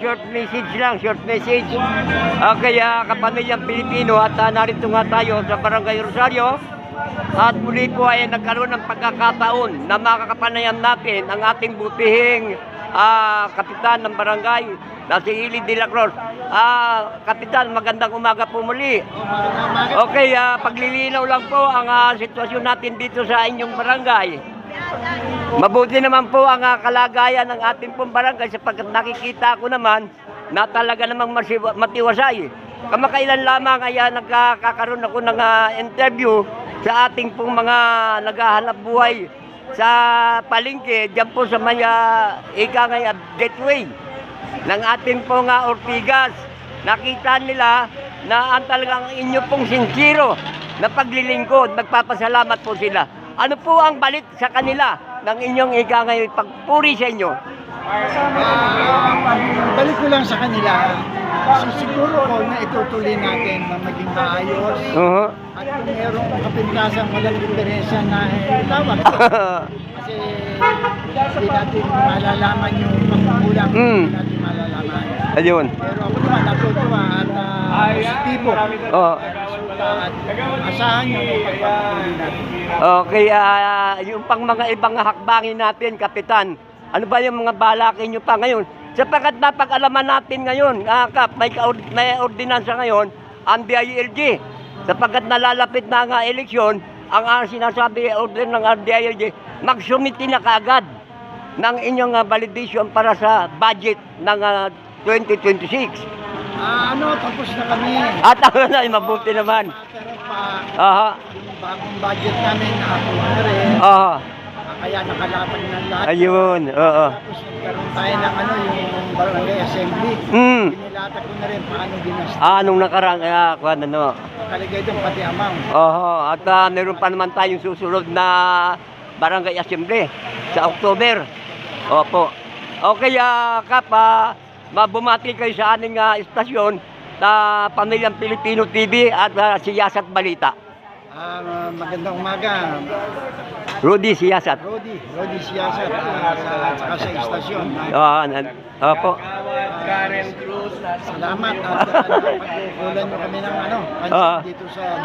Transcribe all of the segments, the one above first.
Short message lang, short message. Kaya kapamilyang Pilipino at narito nga tayo sa Barangay Rosario. At muli po ay nagkaroon ng pagkakataon na makakapanayam natin ang ating butihing kapitan ng barangay na si Ili de la Cruz. Kapitan, magandang umaga po muli. Okay, paglilinaw lang po ang sitwasyon natin dito sa inyong barangay. Mabuti naman po ang kalagayan ng ating pong barangay sapagkat nakikita ko naman na talaga namang matiwasay. Kamakailan lamang ay nagkakaroon ako ng interview sa ating pong mga naghahanap buhay sa palengke, diyan po sa may gateway ng ating pong Ortigas. Nakita nila na ang talagang inyo pong sincero na paglilingkod, nagpapasalamat po sila. Ano po ang balik sa kanila ng inyong pagpuri sa inyo? Balik ko lang sa kanila. Siguro ko na itutuloy natin na maging maayos. At kung mayroong kapintasan, walang diferensya na tawag. Kasi hindi natin malalaman yung pagkukulang. Hindi natin malalaman. Ayun. Pero ako naman natutuwa at positibo. At asahan nyo yung pagpapatuloy natin. Okay, yung pang mga ibang hakbangin natin, Kapitan, ano ba yung mga balakin nyo pa ngayon? Sapagkat napag-alaman natin ngayon, Kap, may ordinansa ngayon, ang DILG. Sapagkat nalalapit na ang eleksyon, ang sinasabi order ng DILG, magsumiti na kaagad ng inyong validation para sa budget ng 2026. Tapos na kami. At mabuti naman. Bagong budget namin, na rin. Kaya nakalapag ng lahat. Ayun, Tapos nagkaroon tayo ng yung barangay assembly. Inilatag ko na rin paano ginastos. Nung nakarang, Nakalagay doon pati amount. At meron pa naman tayong susunod na barangay assembly sa October. Opo. Okay, Kap, mabumati kayo sa aning istasyon na Pamilyang Pilipino TV at Siyasat Balita. Magandang umaga. Rudy Siyasat. Rudy Siyasat sa istasyon. Opo. Karen Cruz. Salamat at pagkukulan nyo kami ng pansin dito sa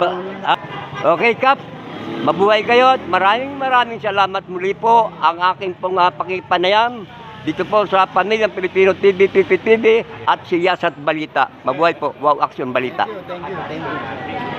Okay, Kap. Mabuhay kayo at maraming salamat muli po ang aking pong pakipanayam dito po sa Pamilyang Pilipino TV, PPTV at Siyasat Balita. Mabuhay po. Wow Action Balita. Thank you.